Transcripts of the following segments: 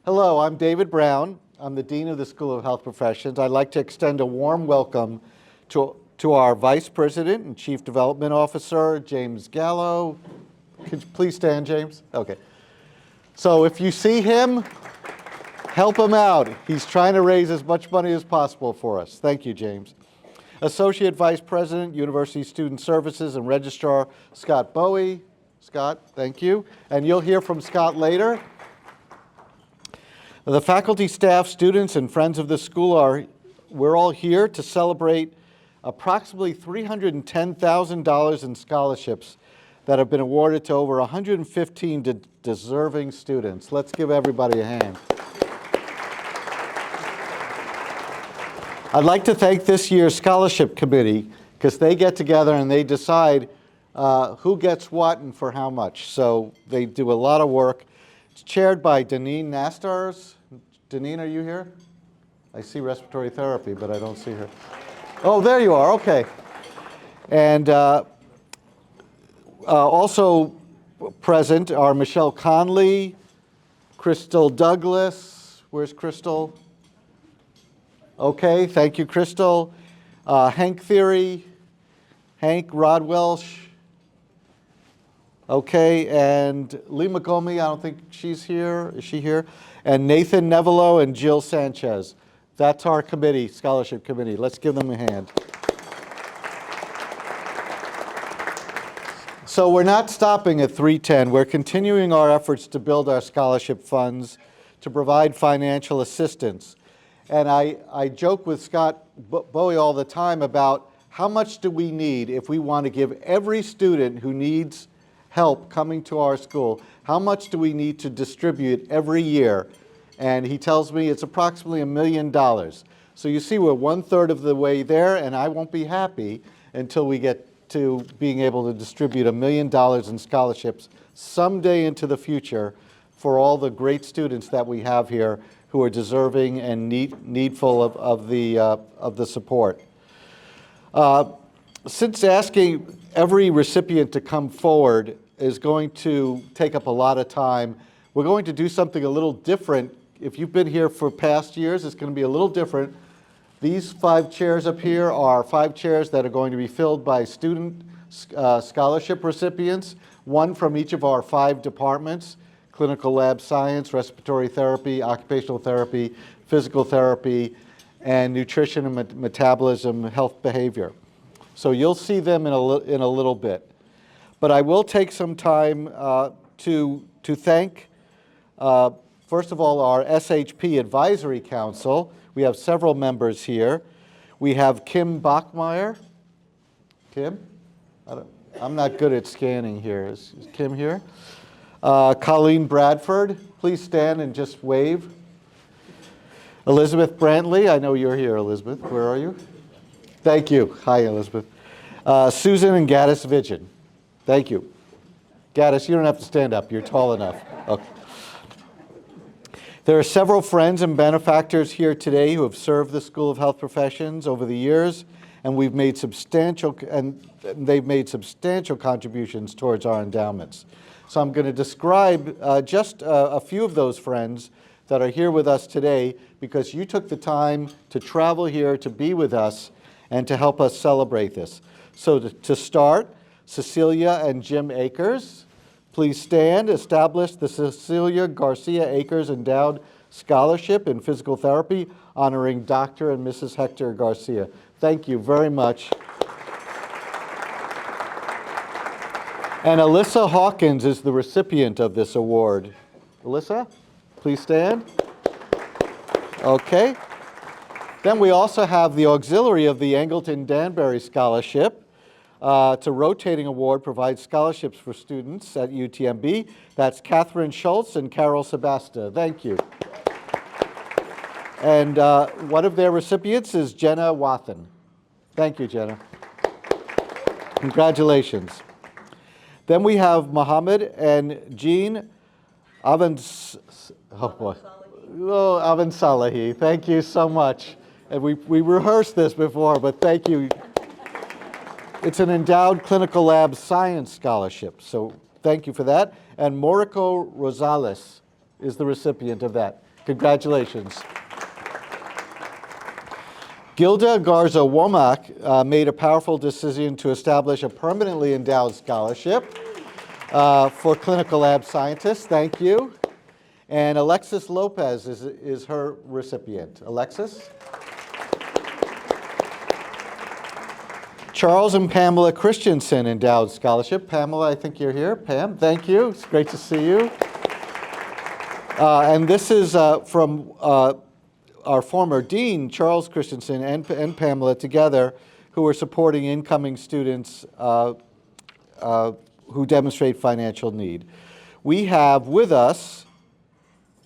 Hello, I'm David Brown. I'm the Dean of the School of Health Professions. I'd like to extend a warm welcome to our Vice President and Chief Development Officer, James Gallo. Could you please stand, James? Okay. So if you see him, help him out. He's trying to raise as much money as possible for us. Thank you, James. Associate Vice President, University Student Services and Registrar, Scott Bowie. Scott, thank you. And you'll hear from Scott later. The faculty, staff, students, and friends of the school we're all here to celebrate approximately $310,000 in scholarships that have been awarded to over 115 deserving students. Let's give everybody a hand. I'd like to thank this year's scholarship committee because they get together and they decide who gets what and for how much. So they do a lot of work. It's chaired by Deneen Nastars. Deneen, are you here? I see respiratory therapy, but I don't see her. Oh, there you are, okay. And also present are Michelle Conley, Crystal Douglas. Where's Crystal? Okay, thank you, Crystal. Hank Theory, Hank Rod Welsh. Okay, and Lee McGomey, I don't think she's here. Is she here? And Nathan Nevelo and Jill Sanchez. That's our committee, scholarship committee. Let's give them a hand. So we're not stopping at 310. We're continuing our efforts to build our scholarship funds to provide financial assistance. And I joke with Scott Bowie all the time about how much do we need if we want to give every student who needs help coming to our school, how much do we need to distribute every year? And he tells me it's approximately $1 million. So you see we're 1/3 of the way there, and I won't be happy until we get to being able to distribute $1 million in scholarships someday into the future for all the great students that we have here who are deserving and needful of the support. Since asking every recipient to come forward is going to take up a lot of time, we're going to do something a little different. If you've been here for past years, it's going to be a little different. These 5 chairs up here are 5 chairs that are going to be filled by student scholarship recipients, one from each of our 5 departments: clinical lab science, respiratory therapy, occupational therapy, physical therapy, and nutrition and metabolism, health behavior. So you'll see them in a little bit. But I will take some time to thank, first of all, our SHP Advisory Council. We have several members here. We have Kim Bachmeyer. Kim? I'm not good at scanning here. Is Kim here? Colleen Bradford. Please stand and just wave. Elizabeth Brantley. I know you're here, Elizabeth. Where are you? Thank you. Hi, Elizabeth. Susan and Gaddis Vigin. Thank you. Gaddis, you don't have to stand up. You're tall enough. Okay. There are several friends and benefactors here today who have served the School of Health Professions over the years, and they've made substantial contributions towards our endowments. So I'm going to describe just a few of those friends that are here with us today because you took the time to travel here to be with us and to help us celebrate this. So to start, Cecilia and Jim Akers. Please stand. Established the Cecilia Garcia Akers Endowed Scholarship in Physical Therapy, honoring Dr. and Mrs. Hector Garcia. Thank you very much. And Alyssa Hawkins is the recipient of this award. Alyssa, please stand. Okay. Then we also have the auxiliary of the Angleton Danbury Scholarship. It's a rotating award, provides scholarships for students at UTMB. That's Catherine Schultz and Carol Sebasta. Thank you. And one of their recipients is Jenna Wathen. Thank you, Jenna. Congratulations. Then we have Mohammed and Jean Avansalahi. Thank you so much. And we rehearsed this before, but thank you. It's an endowed clinical lab science scholarship, so thank you for that. And Moriko Rosales is the recipient of that. Congratulations. Gilda Garza Womack made a powerful decision to establish a permanently endowed scholarship for clinical lab scientists. Thank you. And Alexis Lopez is her recipient. Alexis? Charles and Pamela Christensen Endowed Scholarship. Pamela, I think you're here. Pam, thank you. It's great to see you. And this is from our former dean, Charles Christensen, and Pamela together, who are supporting incoming students who demonstrate financial need. We have with us,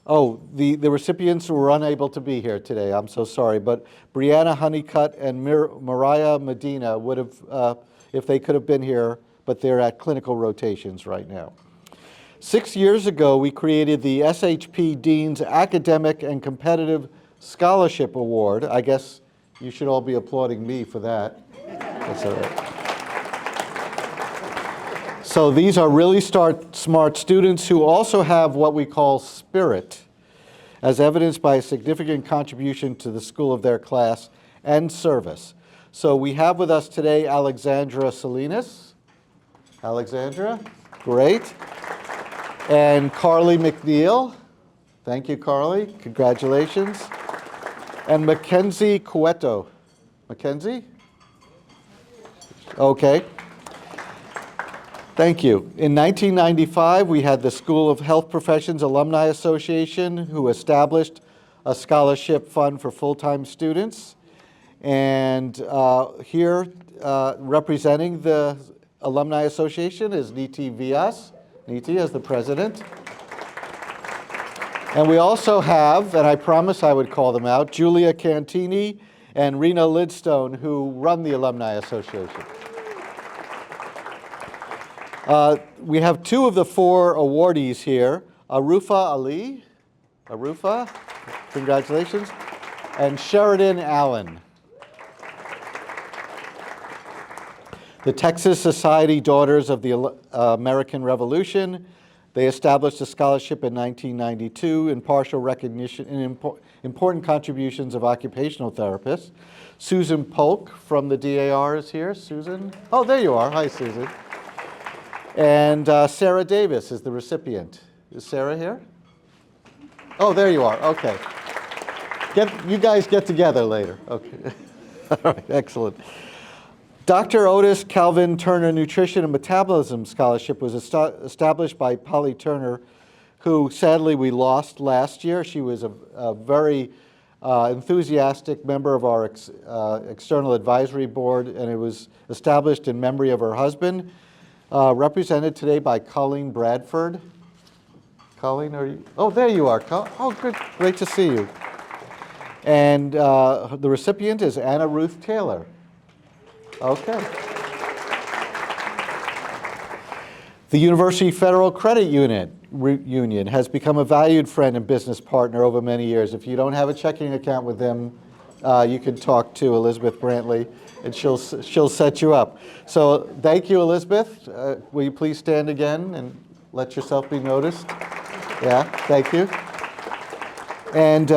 the recipients were unable to be here today. I'm so sorry, but Brianna Honeycutt and Mariah Medina would have, if they could have been here, but they're at clinical rotations right now. 6 years ago, we created the SHP Dean's Academic and Competitive Scholarship Award. I guess you should all be applauding me for that. That's all right. So these are really smart students who also have what we call spirit, as evidenced by a significant contribution to the school of their class and service. So we have with us today Alexandra Salinas. Alexandra, great. And Carly McNeil. Thank you, Carly. Congratulations. And Mackenzie Cueto. Mackenzie? Okay. Thank you. In 1995, we had the School of Health Professions Alumni Association, who established a scholarship fund for full-time students. And here, representing the Alumni Association is Niti Vyas. Niti is the president. And we also have, and I promise I would call them out, Julia Cantini and Rena Lidstone, who run the Alumni Association. We have two of the four awardees here, Arufa Ali, Arufa, congratulations, and Sheridan Allen. The Texas Society Daughters of the American Revolution. They established a scholarship in 1992 in partial recognition and important contributions of occupational therapists. Susan Polk from the DAR is here. Susan? Oh, there you are. Hi, Susan. And Sarah Davis is the recipient. Is Sarah here? Oh, there you are. Okay. You guys get together later. Okay. All right, excellent. Dr. Otis Calvin Turner Nutrition and Metabolism Scholarship was established by Polly Turner, who sadly we lost last year. She was a very enthusiastic member of our external advisory board, and it was established in memory of her husband, represented today by Colleen Bradford. Colleen, are you? Oh, there you are. Oh, good. Great to see you. And the recipient is Anna Ruth Taylor. Okay. The University Federal Credit Union has become a valued friend and business partner over many years. If you don't have a checking account with them, you can talk to Elizabeth Brantley, and she'll set you up. So thank you, Elizabeth. Will you please stand again and let yourself be noticed? Yeah, thank you. And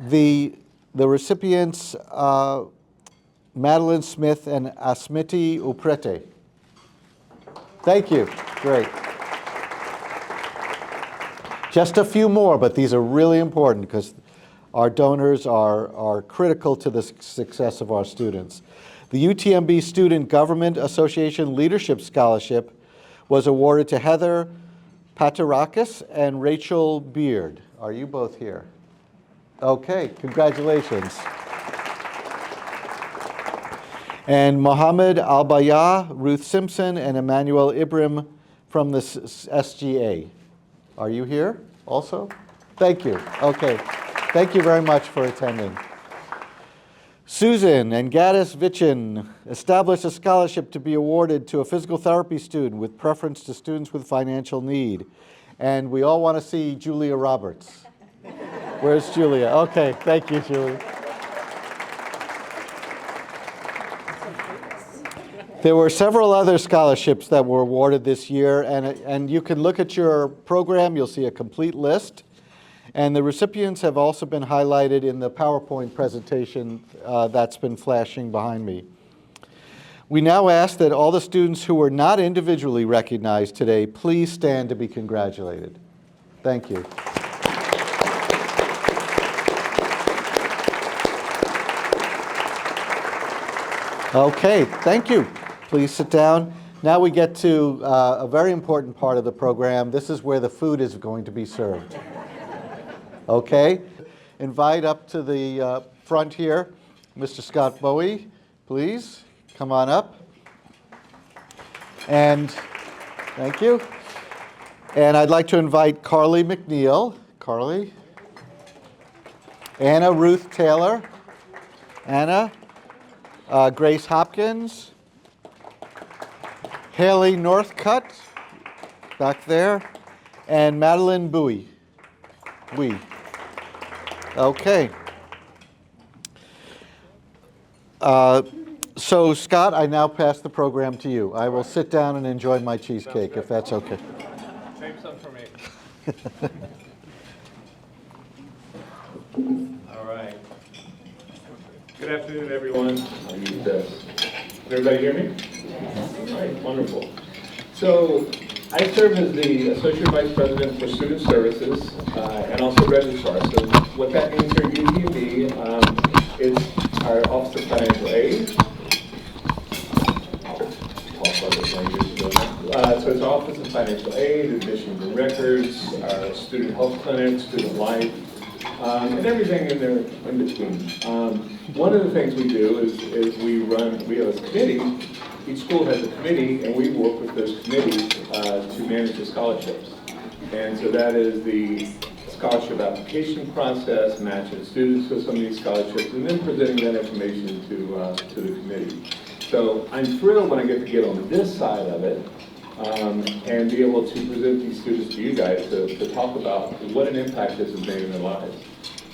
the recipients, Madeline Smith and Asmiti Uprete. Thank you. Great. Just a few more, but these are really important because our donors are critical to the success of our students. The UTMB Student Government Association Leadership Scholarship was awarded to Heather Patarakis and Rachel Beard. Are you both here? Okay, congratulations. And Mohammed Al-Bayah, Ruth Simpson, and Emmanuel Ibrahim from the SGA. Are you here also? Thank you. Okay. Thank you very much for attending. Susan and Gaddis Vichin established a scholarship to be awarded to a physical therapy student with preference to students with financial need. And we all want to see Julia Roberts. Where's Julia? Okay, thank you, Julia. There were several other scholarships that were awarded this year, and you can look at your program, you'll see a complete list. And the recipients have also been highlighted in the PowerPoint presentation that's been flashing behind me. We now ask that all the students who were not individually recognized today please stand to be congratulated. Thank you. Okay, thank you. Please sit down. Now we get to a very important part of the program. This is where the food is going to be served. Okay? Invite up to the front here, Mr. Scott Bowie, please. Come on up. And thank you. And I'd like to invite Carly McNeil. Carly. Anna Ruth Taylor. Anna. Grace Hopkins, Haley Northcutt, back there, and Madeline Bowie. Okay. So Scott, I now pass the program to you. I will sit down and enjoy my cheesecake, if that's okay. Save some for me. All right. Good afternoon, everyone. I'll use this. Can everybody hear me? All right, wonderful. So I serve as the Associate Vice President for Student Services and also Registrar. So what that means here at UTMB is our Office of Financial Aid. So it's Office of Financial Aid, Admissions and Records, our Student Health Clinic, Student Life, and everything in there in between. One of the things we do is we have a committee. Each school has a committee, and we work with those committees to manage the scholarships. And so that is the scholarship application process, matching students with some of these scholarships, and then presenting that information to the committee. So I'm thrilled when I get on this side of it and be able to present these students to you guys to talk about what an impact this has made in their lives.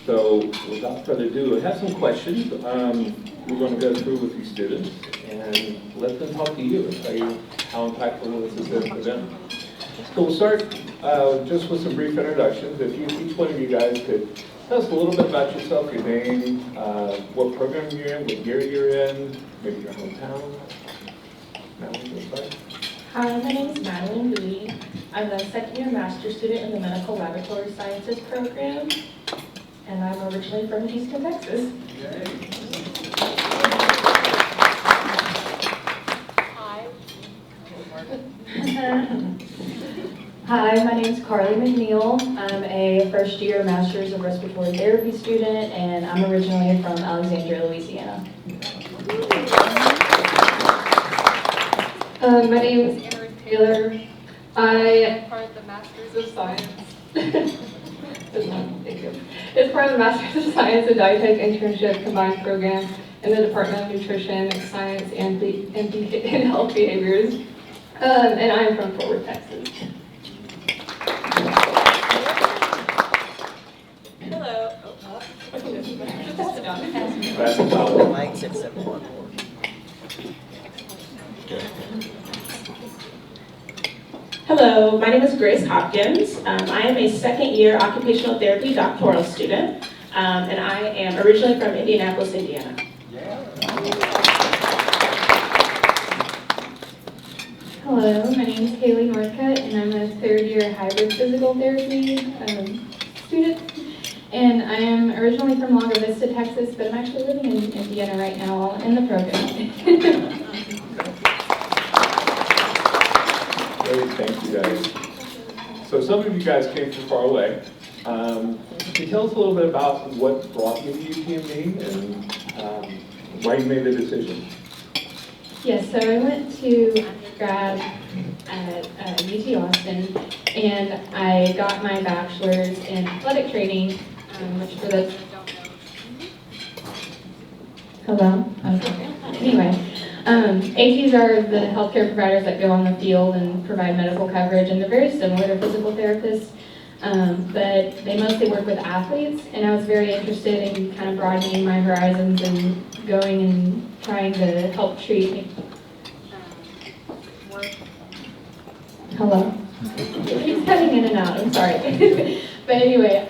So without further ado, I have some questions we're going to go through with these students and let them talk to you and tell you how impactful this has been for them. So we'll start just with some brief introductions. If each one of you guys could tell us a little bit about yourself, your name, what program you're in, what year you're in, maybe your hometown. Madeline, you'll start. Hi, my name is Madeline Bowie. I'm a second-year master's student in the Medical Laboratory Sciences program, and I'm originally from Houston, Texas. Hi, my name is Carly McNeil. I'm a first-year master's of respiratory therapy student, and I'm originally from Alexandria, Louisiana. My name is Anna Ruth Taylor. I am part of the Masters of Science. It's part of the Masters of Science and Dietetics Internship Combined Program in the Department of Nutrition, Science, and Health Behaviors. And I'm from Fort Worth, Texas. Hello. Hello, my name is Grace Hopkins. I am a second-year occupational therapy doctoral student, and I am originally from Indianapolis, Indiana. Hello, my name is Haley Northcutt, and I'm a third-year hybrid physical therapy student. And I am originally from Lago Vista, Texas, but I'm actually living in Indiana right now in the program. Great, thank you guys. So some of you guys came from far away. Can you tell us a little bit about what brought you to UTMB and why you made the decision? Yes, so I went to undergrad at UT Austin, and I got my bachelor's in athletic training, which for those who don't know. Hello? Okay. Anyway, ATs are the healthcare providers that go on the field and provide medical coverage, and they're very similar to physical therapists, but they mostly work with athletes, and I was very interested in kind of broadening my horizons and going and trying to help treat. Hello? It keeps cutting in and out, I'm sorry. But anyway,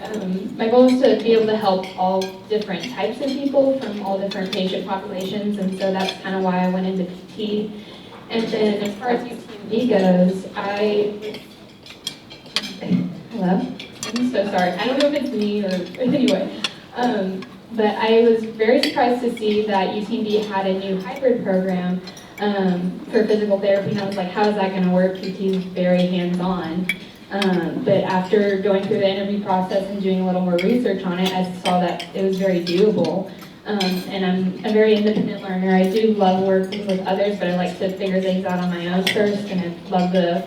my goal is to be able to help all different types of people from all different patient populations, and so that's kind of why I went into PT. And then as far as UTMB goes, hello? I'm so sorry. I don't know if it's me or anyway. But I was very surprised to see that UTMB had a new hybrid program for physical therapy, and I was like, how is that going to work? PT is very hands-on. But after going through the interview process and doing a little more research on it, I saw that it was very doable. And I'm a very independent learner. I do love working with others, but I like to figure things out on my own first, and I love the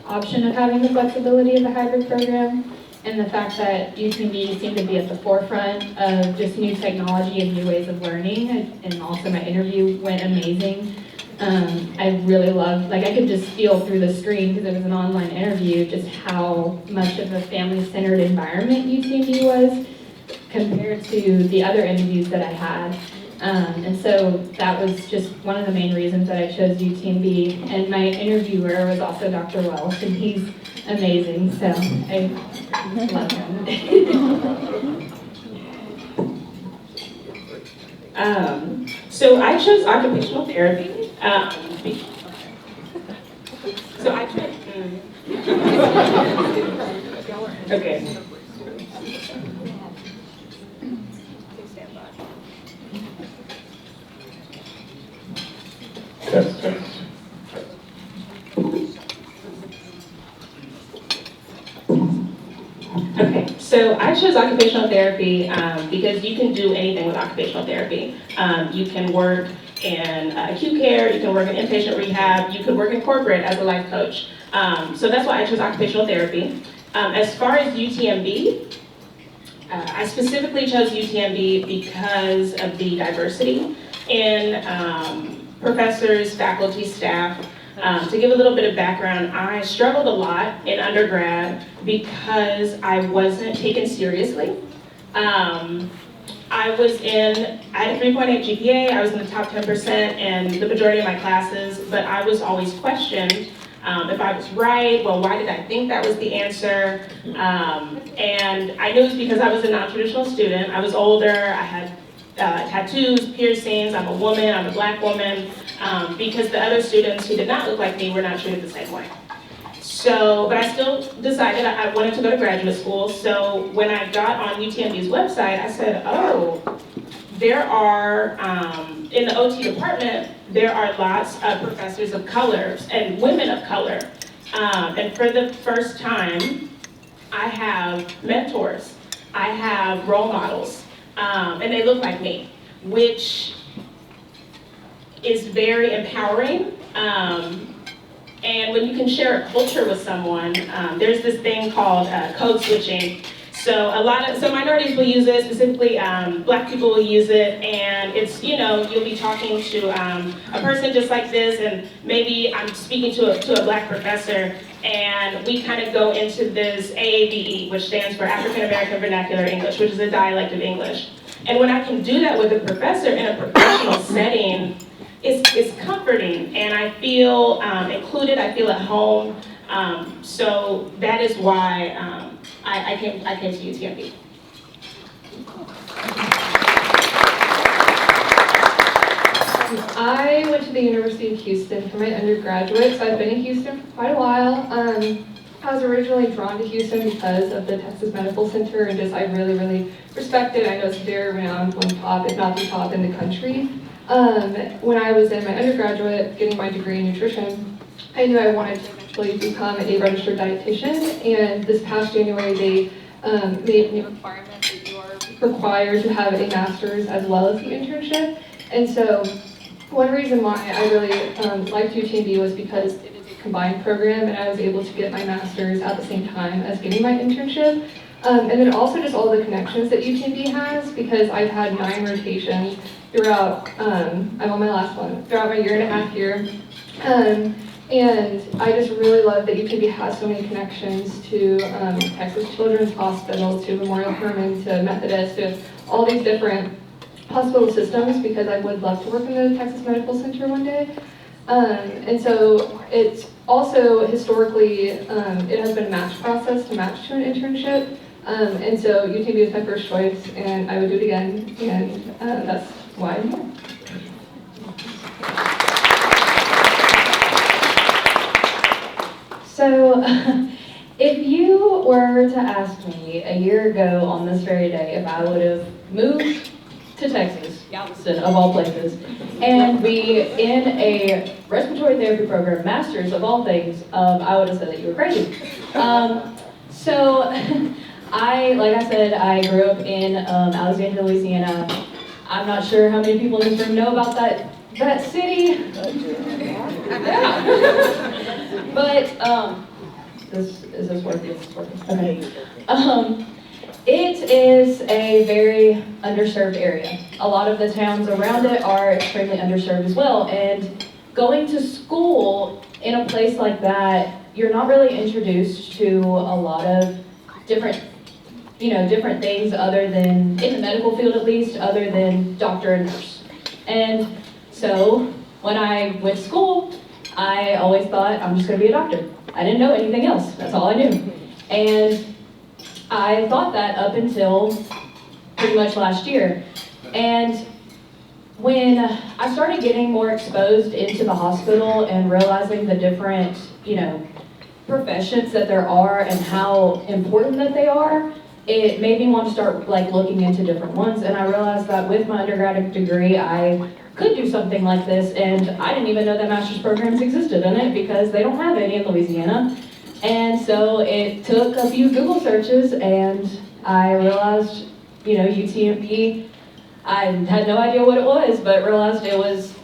option of having the flexibility of the hybrid program. And the fact that UTMB seemed to be at the forefront of just new technology and new ways of learning, and also my interview went amazing. I really loved, like I could just feel through the screen, because it was an online interview, just how much of a family-centered environment UTMB was compared to the other interviews that I had. And so that was just one of the main reasons that I chose UTMB. And my interviewer was also Dr. Welsh, and he's amazing, so I love him. So I chose occupational therapy. So I chose. Okay. Test, test. Okay, so I chose occupational therapy because you can do anything with occupational therapy. You can work in acute care, you can work in inpatient rehab, you can work in corporate as a life coach. So that's why I chose occupational therapy. As far as UTMB, I specifically chose UTMB because of the diversity in professors, faculty, staff. To give a little bit of background, I struggled a lot in undergrad because I wasn't taken seriously. I had a 3.8 GPA, I was in the top 10% in the majority of my classes, but I was always questioned if I was right. Well, why did I think that was the answer? And I knew it was because I was a non-traditional student. I was older, I had tattoos, piercings, I'm a woman, I'm a black woman, because the other students who did not look like me were not treated the same way. So, but I still decided I wanted to go to graduate school, so when I got on UTMB's website, I said, oh, there are, in the OT department, there are lots of professors of color and women of color. And for the first time, I have mentors, I have role models. And they look like me, which is very empowering. And when you can share a culture with someone, there's this thing called code switching. So so minorities will use it, specifically black people will use it, and it's, you'll be talking to a person just like this, and maybe I'm speaking to a black professor, and we kind of go into this AAVE, which stands for African American Vernacular English, which is a dialect of English. And when I can do that with a professor in a professional setting, it's comforting, and I feel included, I feel at home. So that is why I came to UTMB. I went to the University of Houston for my undergraduate, so I've been in Houston for quite a while. I was originally drawn to Houston because of the Texas Medical Center, and just I really, really respect it. I know it's very renowned, one top, if not the top in the country. When I was in my undergraduate, getting my degree in nutrition, I knew I wanted to eventually become a registered dietitian, and this past January they made a new requirement that you are required to have a master's as well as the internship. And so one reason why I really liked UTMB was because it is a combined program, and I was able to get my master's at the same time as getting my internship. And then also just all the connections that UTMB has, because I've had 9 rotations throughout, I'm on my last one, throughout my 1.5 years here. And I just really love that UTMB has so many connections to Texas Children's Hospital, to Memorial Hermann, to Methodist, to all these different hospital systems, because I would love to work in the Texas Medical Center one day. And so it's also historically, it has been a match process to match to an internship. And so UTB was my first choice, and I would do it again, and that's why I'm here. So, if you were to ask me a year ago on this very day if I would have moved to Texas, Galveston of all places, and be in a respiratory therapy program, master's of all things, I would have said that you were crazy. So, like I said, I grew up in Alexandria, Louisiana. I'm not sure how many people in this room know about that city. Yeah. But is this working? Is this working? Okay. It is a very underserved area. A lot of the towns around it are extremely underserved as well. And going to school in a place like that, you're not really introduced to a lot of different things other than, in the medical field at least, other than doctor and nurse. And so when I went to school, I always thought I'm just going to be a doctor. I didn't know anything else. That's all I knew. And I thought that up until pretty much last year. And when I started getting more exposed into the hospital and realizing the different, professions that there are and how important that they are, it made me want to start looking into different ones. And I realized that with my undergraduate degree, I could do something like this, and I didn't even know that master's programs existed in it because they don't have any in Louisiana. And so it took a few Google searches, and I realized, UTMB, I had no idea what it was, but realized it was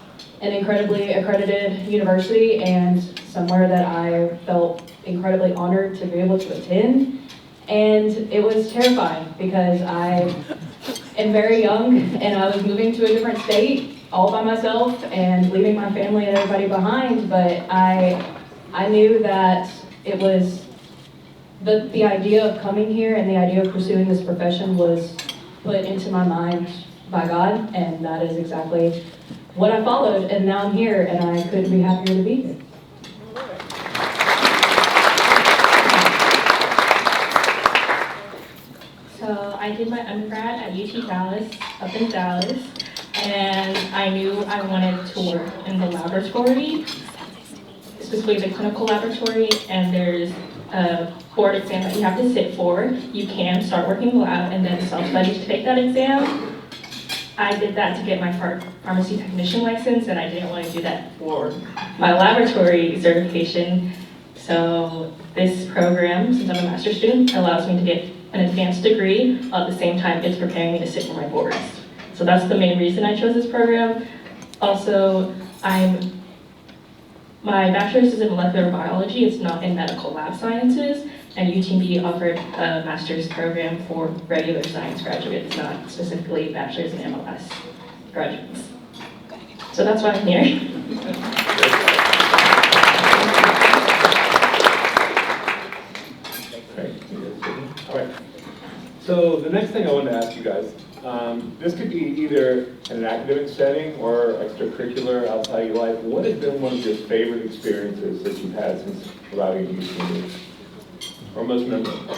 an incredibly accredited university and somewhere that I felt incredibly honored to be able to attend. And it was terrifying because I am very young and I was moving to a different state all by myself and leaving my family and everybody behind, but I knew that it was the idea of coming here and the idea of pursuing this profession was put into my mind by God, and that is exactly what I followed, and now I'm here and I couldn't be happier to be here. So I did my undergrad at UT Dallas, up in Dallas, and I knew I wanted to work in the laboratory, specifically the clinical laboratory, and there's a board exam that you have to sit for. You can start working in the lab and then self-study to take that exam. I did that to get my pharmacy technician license, and I didn't want to do that for my laboratory certification. So this program, since I'm a master's student, allows me to get an advanced degree, while at the same time it's preparing me to sit for my boards. So that's the main reason I chose this program. Also, my bachelor's is in molecular biology. It's not in medical lab sciences, and UTB offered a master's program for regular science graduates, not specifically bachelor's and MLS graduates. So that's why I'm here. All right. So the next thing I wanted to ask you guys, this could be either in an academic setting or extracurricular outside your life. What has been one of your favorite experiences that you've had since arriving at UTB? Or most memorable?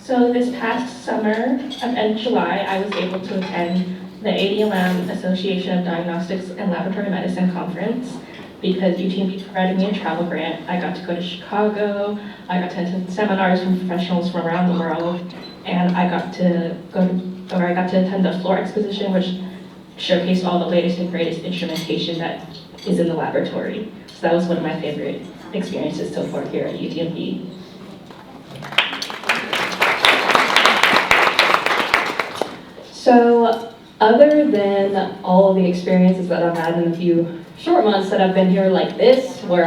So this past summer, in July, I was able to attend the ADLM Association of Diagnostics and Laboratory Medicine Conference because UTB provided me a travel grant. I got to go to Chicago, I got to attend seminars from professionals from around the world, and I got to attend the floor exposition, which showcased all the latest and greatest instrumentation that is in the laboratory. So that was one of my favorite experiences so far here at UTMB. So other than all of the experiences that I've had in the few short months that I've been here like this, where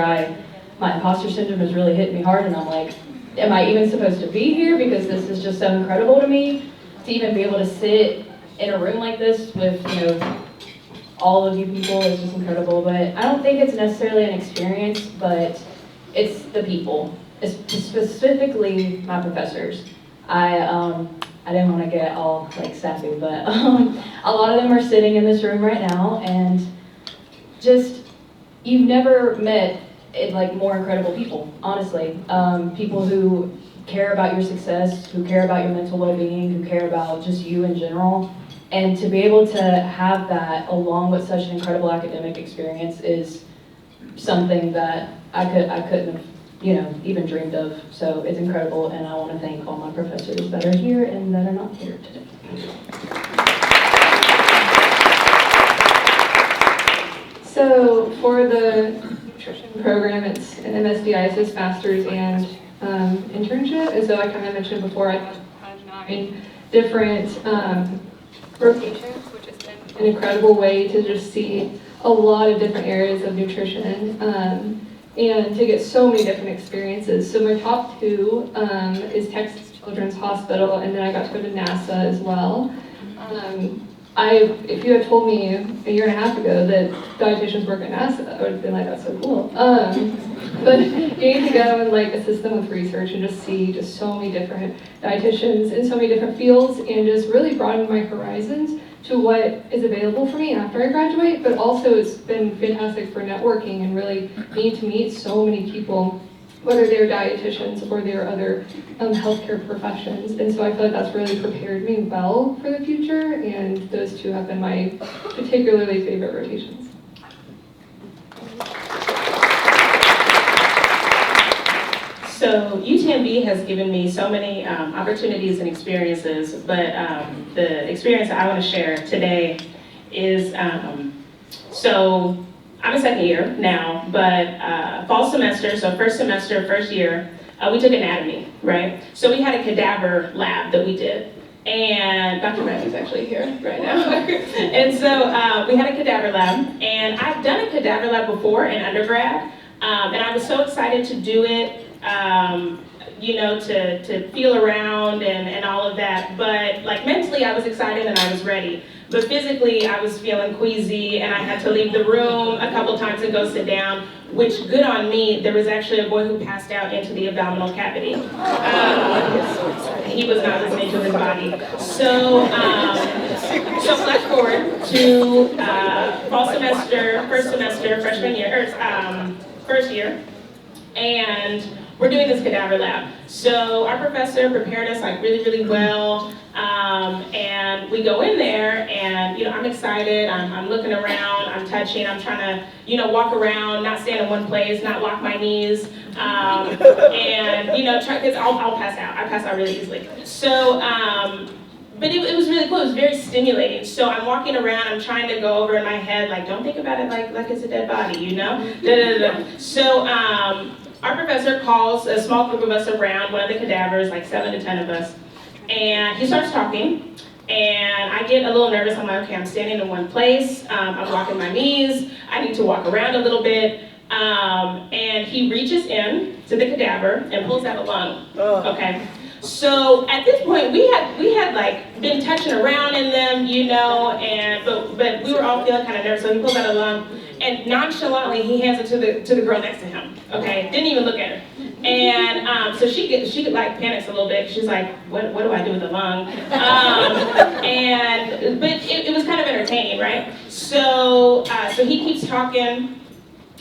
my imposter syndrome has really hit me hard and I'm like, am I even supposed to be here? Because this is just so incredible to me, to even be able to sit in a room like this with, all of you people is just incredible. But I don't think it's necessarily an experience, but it's the people, it's specifically my professors. I didn't want to get all sappy, but a lot of them are sitting in this room right now, and just, you've never met more incredible people, honestly. People who care about your success, who care about your mental well-being, who care about just you in general. And to be able to have that along with such an incredible academic experience is something that I couldn't have, even dreamed of. So it's incredible, and I want to thank all my professors that are here and that are not here today. So for the nutrition program, it's an MSDISS master's and internship. And so like I kind of mentioned before, I've had 9 different rotations, which has been an incredible way to just see a lot of different areas of nutrition and to get so many different experiences. So my top 2 is Texas Children's Hospital, and then I got to go to NASA as well. If you had told me a year and a half ago that dietitians work at NASA, I would have been like, that's so cool. But getting to go and like assist them with research and just see just so many different dietitians in so many different fields and just really broaden my horizons to what is available for me after I graduate. But also it's been fantastic for networking and really getting to meet so many people, whether they're dietitians or they're other healthcare professions. And so I feel like that's really prepared me well for the future, and those 2 have been my particularly favorite rotations. So UTMB has given me so many opportunities and experiences, but the experience that I want to share today is, so I'm a second year now, but fall semester, so first semester, first year, we took anatomy, right? So we had a cadaver lab that we did. And Dr. Matthew's actually here right now. And so we had a cadaver lab, and I've done a cadaver lab before in undergrad, and I was so excited to do it, to feel around and all of that. But like mentally, I was excited and I was ready. But physically, I was feeling queasy, and I had to leave the room a couple times and go sit down, which, good on me, there was actually a boy who passed out into the abdominal cavity. He was not listening to his body. So flash forward to fall semester, first semester, freshman year, first year, and we're doing this cadaver lab. So our professor prepared us like really, really well. And we go in there and, I'm excited, I'm looking around, I'm touching, I'm trying to, walk around, not stand in one place, not lock my knees, and, try, because I'll pass out. I pass out really easily. So, but it was really cool. It was very stimulating. So I'm walking around, I'm trying to go over in my head, like, don't think about it like it's a dead body, So, our professor calls a small group of us around one of the cadavers, like 7 to 10 of us, and he starts talking, and I get a little nervous. I'm like, okay, I'm standing in one place, I'm locking my knees, I need to walk around a little bit, and he reaches in to the cadaver and pulls out a lung, okay? So at this point, we had like been touching around in them, but we were all feeling kind of nervous, so he pulls out a lung, and nonchalantly he hands it to the girl next to him, okay? Didn't even look at her. And so she like panics a little bit. She's like, what do I do with the lung? But it was kind of entertaining, right? So he keeps talking,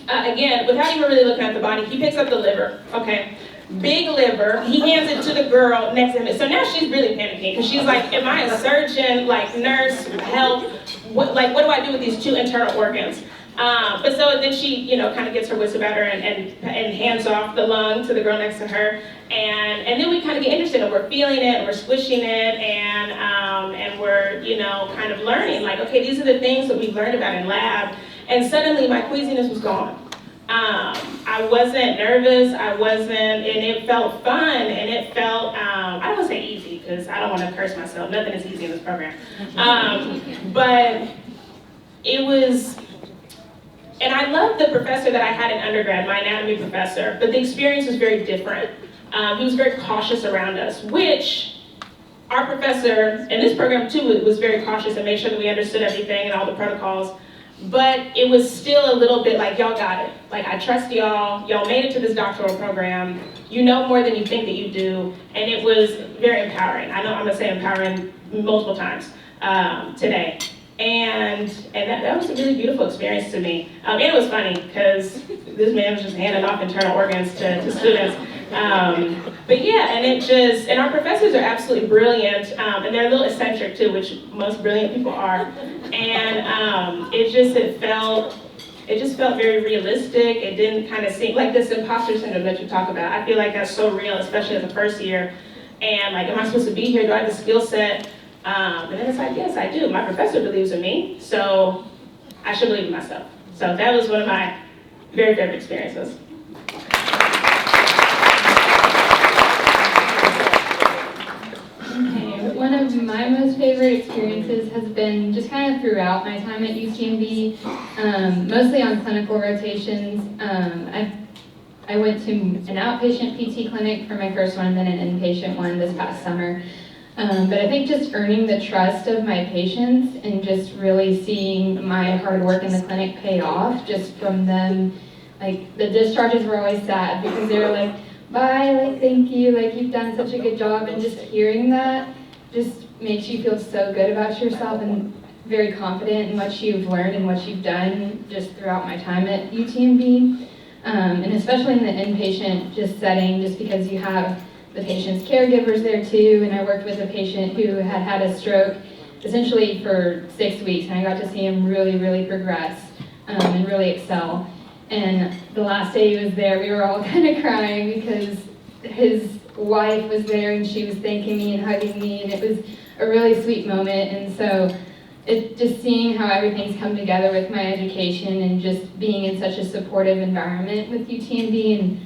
again, without even really looking at the body. He picks up the liver, okay? Big liver, he hands it to the girl next to him. So now she's really panicking, because she's like, am I a surgeon, like nurse, help? What do I do with these 2 internal organs? But so then she, kind of gets her wits about her and hands off the lung to the girl next to her. And then we kind of get interested, and we're feeling it, and we're squishing it, and we're, kind of learning, like, okay, these are the things that we've learned about in lab. And suddenly my queasiness was gone. I wasn't nervous, and it felt fun, and it felt, I don't want to say easy, because I don't want to curse myself, nothing is easy in this program. But it was, and I loved the professor that I had in undergrad, my anatomy professor, but the experience was very different. He was very cautious around us, which our professor in this program too was very cautious and made sure that we understood everything and all the protocols. But it was still a little bit like, y'all got it. Like, I trust y'all. Y'all made it to this doctoral program. You know more than you think that you do. And it was very empowering. I know I'm going to say empowering multiple times today. And that was a really beautiful experience to me. And it was funny, because this man was just handing off internal organs to students. But yeah, and our professors are absolutely brilliant, and they're a little eccentric too, which most brilliant people are. And it just felt very realistic. It didn't kind of seem like this imposter syndrome that you talk about. I feel like that's so real, especially as a first year. And like, am I supposed to be here? Do I have the skill set? And then it's like, yes, I do. My professor believes in me, so I should believe in myself. So that was one of my very favorite experiences. Okay, one of my most favorite experiences has been just kind of throughout my time at UTMB, mostly on clinical rotations. I went to an outpatient PT clinic for my first one and then an inpatient one this past summer. But I think just earning the trust of my patients and just really seeing my hard work in the clinic pay off just from them, like the discharges were always sad because they were like, bye, like thank you, like you've done such a good job, and just hearing that just makes you feel so good about yourself and very confident in what you've learned and what you've done just throughout my time at UTMB. And especially in the inpatient just setting, just because you have the patient's caregivers there too, and I worked with a patient who had had a stroke essentially for 6 weeks, and I got to see him really, really progress and really excel. And the last day he was there, we were all kind of crying because his wife was there and she was thanking me and hugging me, and it was a really sweet moment. And so it just seeing how everything's come together with my education and just being in such a supportive environment with UTMB and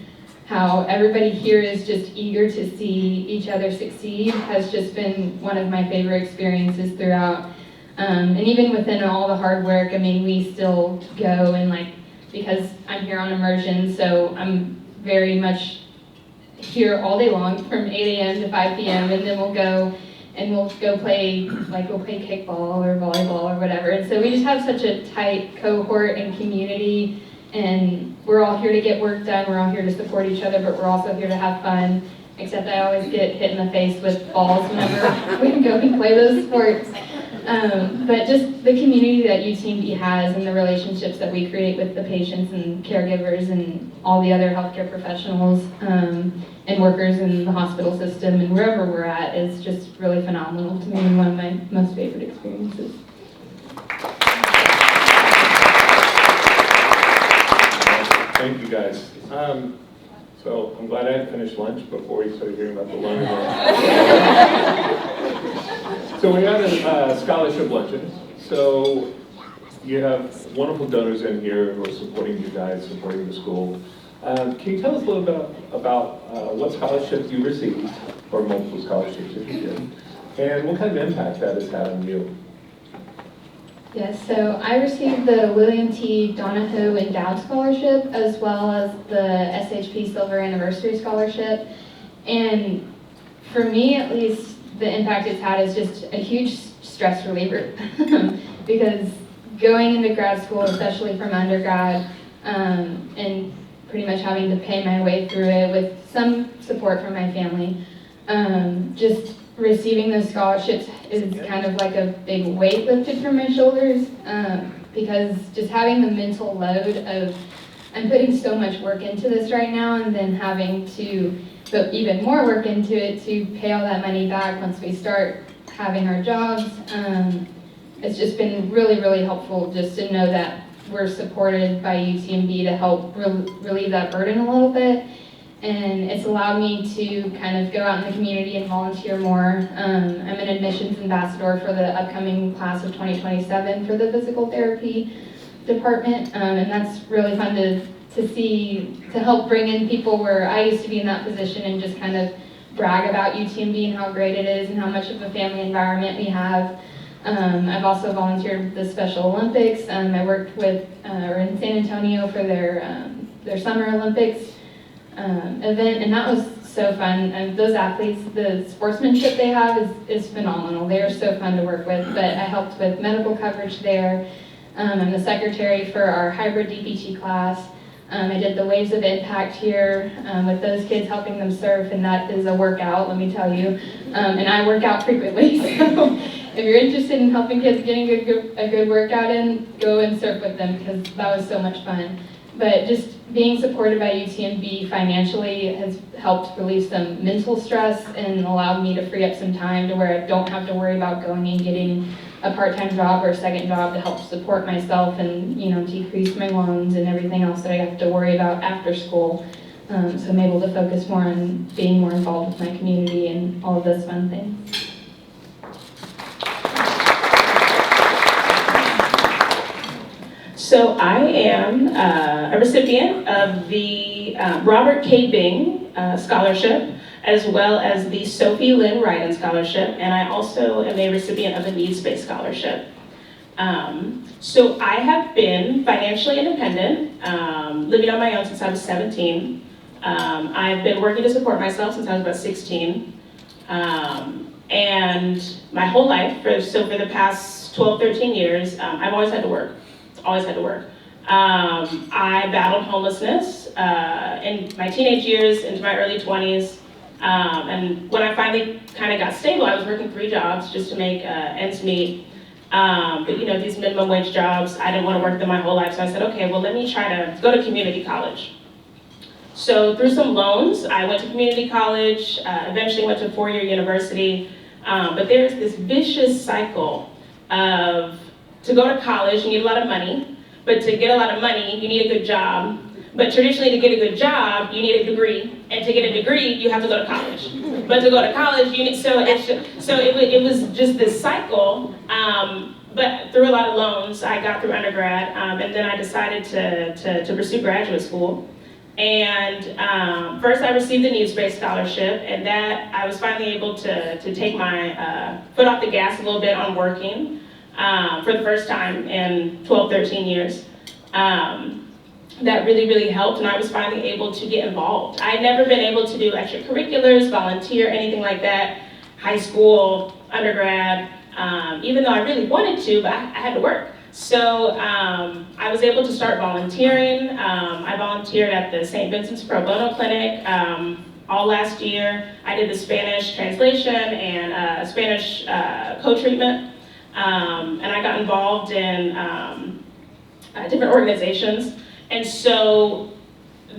how everybody here is just eager to see each other succeed has just been one of my favorite experiences throughout. And even within all the hard work, I mean, we still go and like, because I'm here on immersion, so I'm very much here all day long from 8 a.m. to 5 p.m. and then we'll go play, like we'll play kickball or volleyball or whatever. And so we just have such a tight cohort and community, and we're all here to get work done, we're all here to support each other, but we're also here to have fun, except I always get hit in the face with balls whenever we go and play those sports. But just the community that UTMB has and the relationships that we create with the patients and caregivers and all the other healthcare professionals and workers in the hospital system and wherever we're at is just really phenomenal to me and one of my most favorite experiences. Thank you guys. So I'm glad I had finished lunch before we started hearing about the lunch. So we had a scholarship luncheon. So you have wonderful donors in here who are supporting you guys, supporting the school. Can you tell us a little bit about what scholarships you received, or multiple scholarships if you did, and what kind of impact that has had on you? Yes, so I received the William T. Donahoe Endowed Scholarship as well as the SHP Silver Anniversary Scholarship. And for me, at least, the impact it's had is just a huge stress reliever because going into grad school, especially from undergrad, and pretty much having to pay my way through it with some support from my family, just receiving those scholarships is kind of like a big weight lifted from my shoulders, because just having the mental load of I'm putting so much work into this right now and then having to put even more work into it to pay all that money back once we start having our jobs. It's just been really, really helpful just to know that we're supported by UTMB to help relieve that burden a little bit. And it's allowed me to kind of go out in the community and volunteer more. I'm an admissions ambassador for the upcoming class of 2027 for the physical therapy department, and that's really fun to see, to help bring in people where I used to be in that position and just kind of brag about UTMB and how great it is and how much of a family environment we have. I've also volunteered with the Special Olympics. I worked with, or in San Antonio for their Summer Olympics event, and that was so fun. And those athletes, the sportsmanship they have is phenomenal. They are so fun to work with. But I helped with medical coverage there. I'm the secretary for our hybrid DPT class. I did the Waves of Impact here with those kids, helping them surf, and that is a workout, let me tell you. And I work out frequently, so if you're interested in helping kids getting a good workout in, go and surf with them because that was so much fun. But just being supported by UTMB financially has helped relieve some mental stress and allowed me to free up some time to where I don't have to worry about going and getting a part-time job or a second job to help support myself and, you know, decrease my loans and everything else that I have to worry about after school. So I'm able to focus more on being more involved with my community and all of those fun things. So I am a recipient of the Robert K. Bing Scholarship, as well as the Sophie Lynn Ryden Scholarship, and I also am a recipient of the Needs-Based Scholarship. So I have been financially independent, living on my own since I was 17. I've been working to support myself since I was about 16. And my whole life, for the past 12, 13 years, I've always had to work. Always had to work. I battled homelessness in my teenage years, into my early 20s. And when I finally kind of got stable, I was working 3 jobs just to make ends meet. But you know, these minimum wage jobs, I didn't want to work them my whole life. So I said, okay, well, let me try to go to community college. So through some loans, I went to community college, eventually went to a 4-year university. But there's this vicious cycle of, to go to college, you need a lot of money, but to get a lot of money, you need a good job. But traditionally, to get a good job, you need a degree, and to get a degree, you have to go to college. But to go to college, you need, it was just this cycle. But through a lot of loans, I got through undergrad, and then I decided to pursue graduate school. And first, I received the Needs-Based Scholarship, and that I was finally able to take my foot off the gas a little bit on working. For the first time in 12, 13 years. That really, really helped, and I was finally able to get involved. I had never been able to do extracurriculars, volunteer, anything like that, high school, undergrad, even though I really wanted to, but I had to work. So I was able to start volunteering. I volunteered at the St. Vincent's Pro Bono Clinic all last year. I did the Spanish translation and Spanish co-treatment. And I got involved in different organizations. And so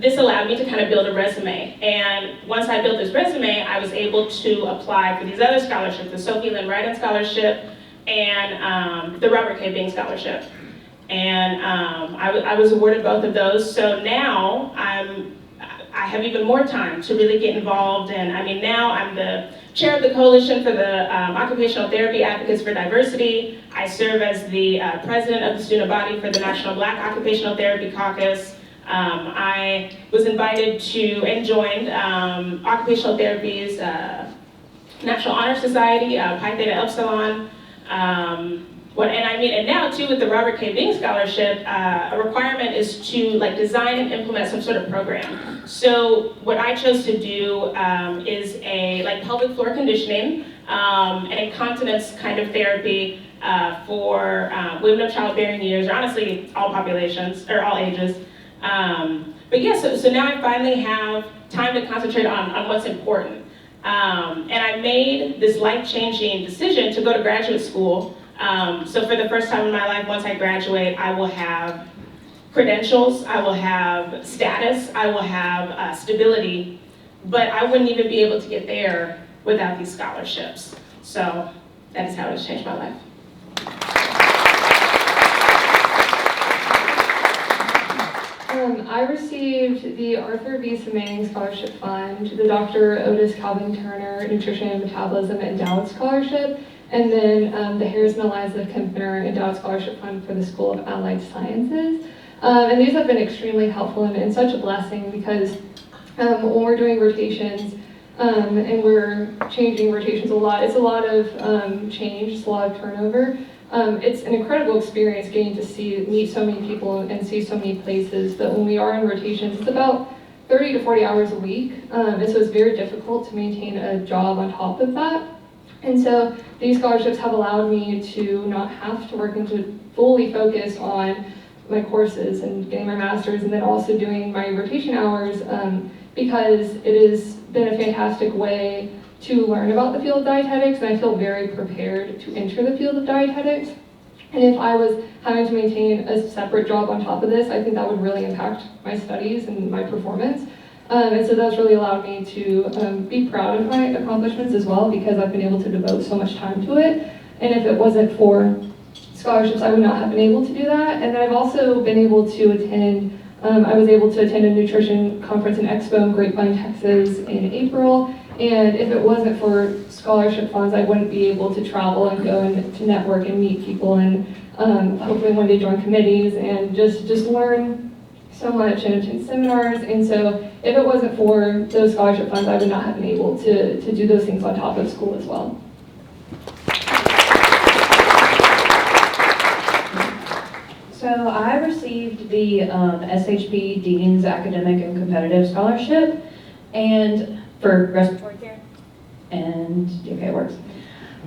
this allowed me to kind of build a resume. And once I built this resume, I was able to apply for these other scholarships, the Sophie Lynn Ryden Scholarship and the Robert K. Bing Scholarship. And I was awarded both of those. So now I have even more time to really get involved. And I mean, now I'm the chair of the Coalition for the Occupational Therapy Advocates for Diversity. I serve as the president of the student body for the National Black Occupational Therapy Caucus. I was invited to and joined Occupational Therapy's National Honor Society, Pi Theta Epsilon. And now too with the Robert K. Bing Scholarship, a requirement is to design and implement some sort of program. So what I chose to do is a pelvic floor conditioning and incontinence kind of therapy for women of childbearing years, or honestly all populations or all ages. But yeah, so now I finally have time to concentrate on what's important. And I made this life-changing decision to go to graduate school. So for the first time in my life, once I graduate, I will have credentials, I will have status, I will have stability, but I wouldn't even be able to get there without these scholarships. So that is how it has changed my life. I received the Arthur B. Semming Scholarship Fund, the Dr. Otis Calvin Turner Nutrition and Metabolism Endowed Scholarship, and then the Harris and Eliza Kempner Endowed Scholarship Fund for the School of Allied Sciences. And these have been extremely helpful and such a blessing because when we're doing rotations and we're changing rotations a lot, it's a lot of change, it's a lot of turnover. It's an incredible experience getting to meet so many people and see so many places, but when we are in rotations, it's about 30 to 40 hours a week, and so it's very difficult to maintain a job on top of that. And so these scholarships have allowed me to not have to work and to fully focus on my courses and getting my master's and then also doing my rotation hours because it has been a fantastic way to learn about the field of dietetics, and I feel very prepared to enter the field of dietetics. And if I was having to maintain a separate job on top of this, I think that would really impact my studies and my performance. And so that's really allowed me to be proud of my accomplishments as well, because I've been able to devote so much time to it. And if it wasn't for scholarships, I would not have been able to do that. And then I've also been able to attend, I was able to attend a nutrition conference and expo in Grapevine, Texas in April. And if it wasn't for scholarship funds, I wouldn't be able to travel and go and to network and meet people and hopefully one day join committees and just learn so much and attend seminars. And so if it wasn't for those scholarship funds, I would not have been able to do those things on top of school as well. So I received the SHP Dean's Academic and Competitive Scholarship, and for respiratory care, and okay, it works.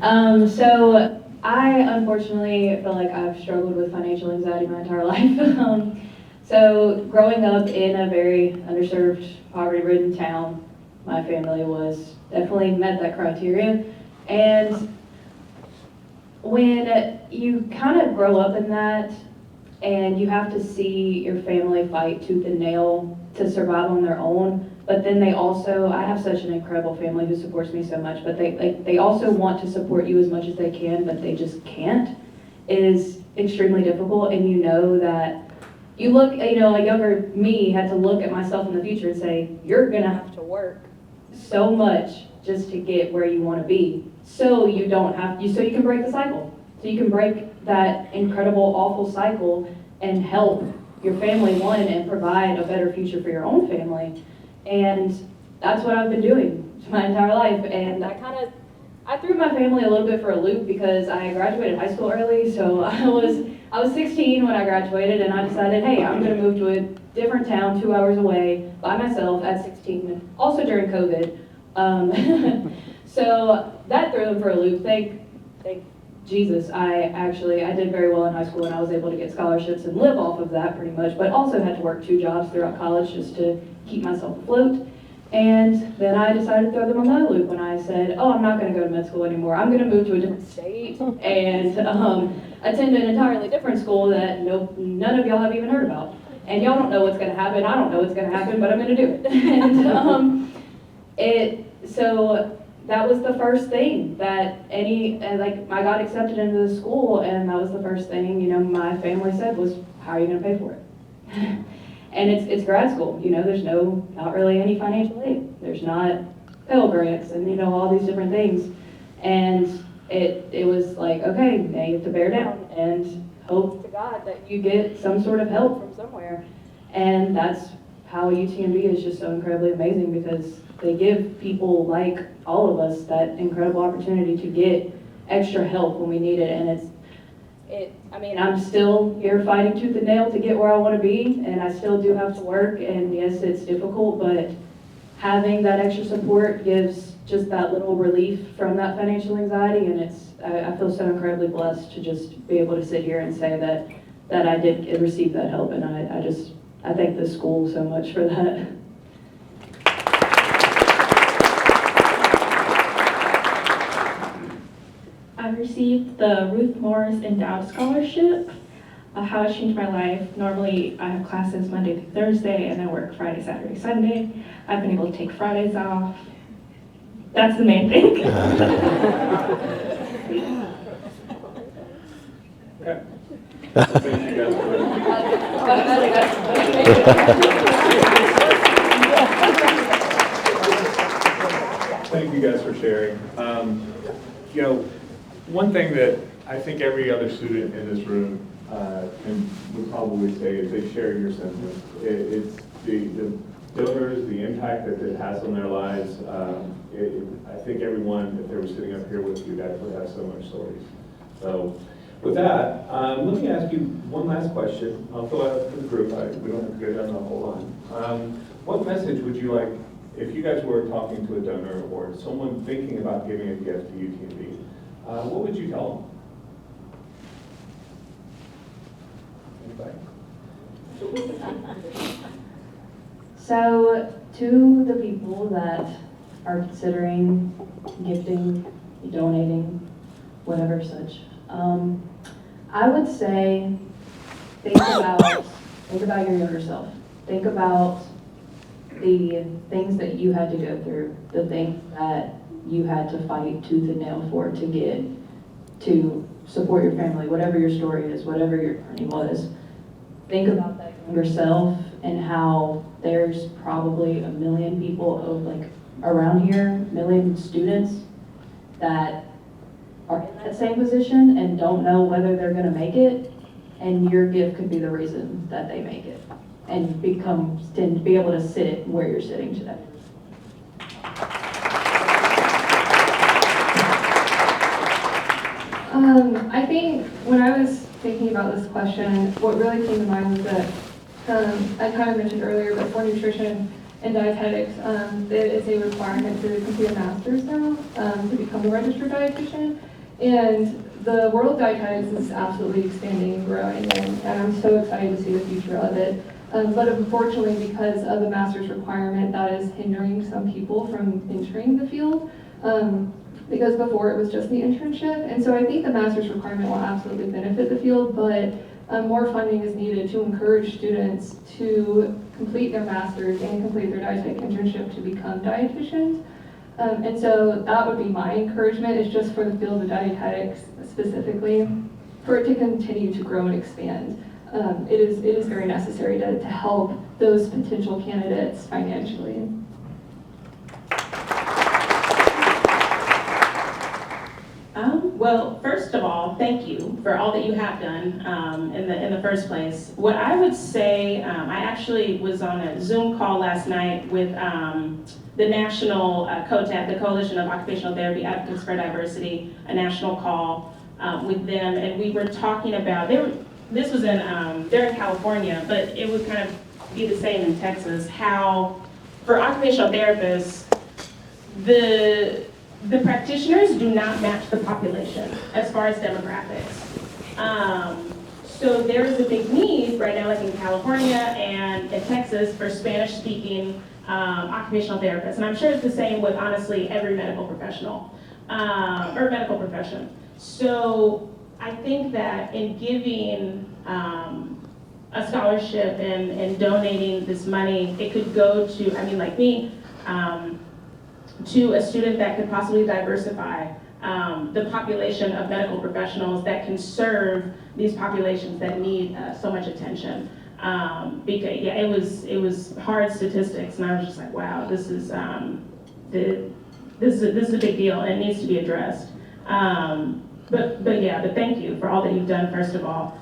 So I unfortunately feel like I've struggled with financial anxiety my entire life. So growing up in a very underserved, poverty-ridden town, my family was definitely met that criteria. And when you kind of grow up in that, and you have to see your family fight tooth and nail to survive on their own, but then they also, I have such an incredible family who supports me so much, but they also want to support you as much as they can, but they just can't, is extremely difficult. And you know that you look, you know, a younger me had to look at myself in the future and say, you're gonna have to work so much just to get where you want to be, so you don't have, so you can break the cycle, so you can break that incredible, awful cycle and help your family, one, and provide a better future for your own family. And that's what I've been doing my entire life. And I threw my family a little bit for a loop because I graduated high school early. So I was 16 when I graduated, and I decided, hey, I'm going to move to a different town 2 hours away by myself at 16, also during COVID. So that threw them for a loop. Thank Jesus, I did very well in high school, and I was able to get scholarships and live off of that pretty much, but also had to work 2 jobs throughout college just to keep myself afloat. And then I decided to throw them on that loop when I said, oh, I'm not going to go to med school anymore. I'm going to move to a different state and attend an entirely different school that none of y'all have even heard about. And y'all don't know what's going to happen. I don't know what's going to happen, but I'm going to do it. So that was the first thing that I got accepted into the school, and that was the first thing, you know, my family said was, how are you going to pay for it? And it's grad school, you know, there's not really any financial aid. There's not Pell Grants and, you know, all these different things. And it was like, okay, now you have to bear down and hope to God that you get some sort of help from somewhere. And that's how UTMB is just so incredibly amazing, because they give people like all of us that incredible opportunity to get extra help when we need it. And I'm still here fighting tooth and nail to get where I want to be, and I still do have to work, and yes, it's difficult, but having that extra support gives just that little relief from that financial anxiety. And I feel so incredibly blessed to just be able to sit here and say that I did receive that help, and I thank the school so much for that. I received the Ruth Morris Endowed Scholarship. How it changed my life. Normally, I have classes Monday through Thursday, and I work Friday, Saturday, Sunday. I've been able to take Fridays off. That's the main thing. Okay. Thank you guys for Thank you guys for sharing. You know, one thing that I think every other student in this room would probably say is they share your sentiments. It's the donors, the impact that it has on their lives. I think everyone, if they were sitting up here with you guys, would have so much stories. So with that, let me ask you one last question. I'll throw it out to the group. We don't have to go down the whole line. What message would you like, if you guys were talking to a donor or someone thinking about giving a gift to UTMB, what would you tell them? So, to the people that are considering gifting, donating, whatever such, I would say think about your younger self. Think about the things that you had to go through, the things that you had to fight tooth and nail for to get to support your family, whatever your story is, whatever your journey was. Think about that younger self and how there's probably a million people like around here, million students that are in that same position and don't know whether they're going to make it, and your gift could be the reason that they make it and be able to sit where you're sitting today. I think when I was thinking about this question, what really came to mind was that I kind of mentioned earlier, but for nutrition and dietetics, it's a requirement to complete a master's now to become a registered dietitian. And the world of dietetics is absolutely expanding and growing, and I'm so excited to see the future of it. But unfortunately, because of the master's requirement, that is hindering some people from entering the field. Because before it was just the internship. And so I think the master's requirement will absolutely benefit the field, but more funding is needed to encourage students to complete their master's and complete their dietetic internship to become dietitians. And so that would be my encouragement, is just for the field of dietetics specifically, for it to continue to grow and expand. It is very necessary to help those potential candidates financially. Well, first of all, thank you for all that you have done in the first place. What I would say, I actually was on a Zoom call last night with the national COTAD, the Coalition of Occupational Therapy Advocates for Diversity, a national call with them, and we were talking about, this was they're in California, but it would kind of be the same in Texas, how for occupational therapists, the practitioners do not match the population as far as demographics. So there is a big need right now, like in California and in Texas, for Spanish-speaking occupational therapists. And I'm sure it's the same with, honestly, every medical professional or medical profession. So I think that in giving a scholarship and donating this money, it could go to, I mean, like me, to a student that could possibly diversify the population of medical professionals that can serve these populations that need so much attention. Because yeah, it was hard statistics, and I was just like, wow, this is this is a big deal, and it needs to be addressed. But thank you for all that you've done, first of all.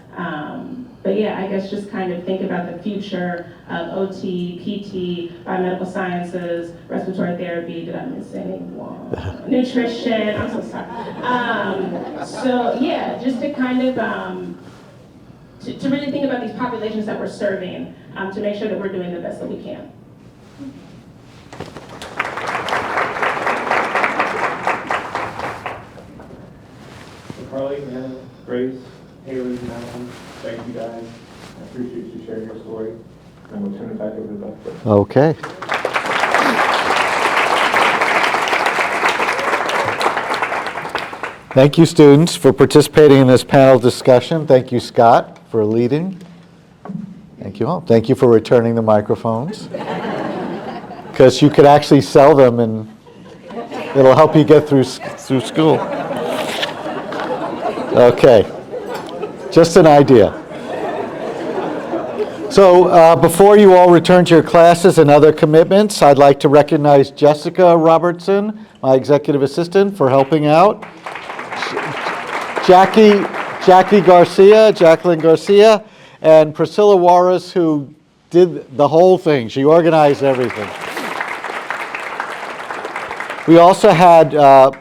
But yeah, I guess just kind of think about the future of OT, PT, biomedical sciences, respiratory therapy. Did I miss anyone? Nutrition. I'm so sorry. So yeah, just to kind of to really think about these populations that we're serving, to make sure that we're doing the best that we can. Carly, Anna, Grace, Haley, Malcolm, thank you guys. I appreciate you sharing your story. And we'll turn it back over to Dr. Okay. Thank you, students, for participating in this panel discussion. Thank you, Scott, for leading. Thank you all. Thank you for returning the microphones, because you could actually sell them and it'll help you get through school. Okay, just an idea. So before you all return to your classes and other commitments, I'd like to recognize Jessica Robertson, my executive assistant, for helping out. Jacqueline Garcia, and Priscilla Juarez, who did the whole thing. She organized everything. We also had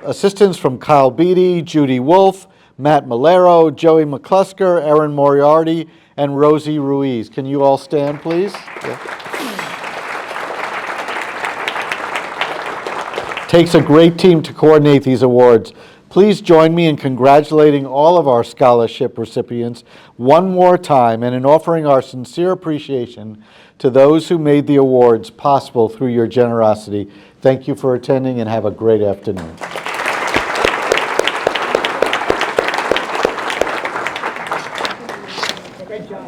assistance from Kyle Beatty, Judy Wolf, Matt Malero, Joey McClusker, Erin Moriarty, and Rosie Ruiz. Can you all stand, please? Yeah. Takes a great team to coordinate these awards. Please join me in congratulating all of our scholarship recipients one more time and in offering our sincere appreciation to those who made the awards possible through your generosity. Thank you for attending and have a great afternoon. Great job.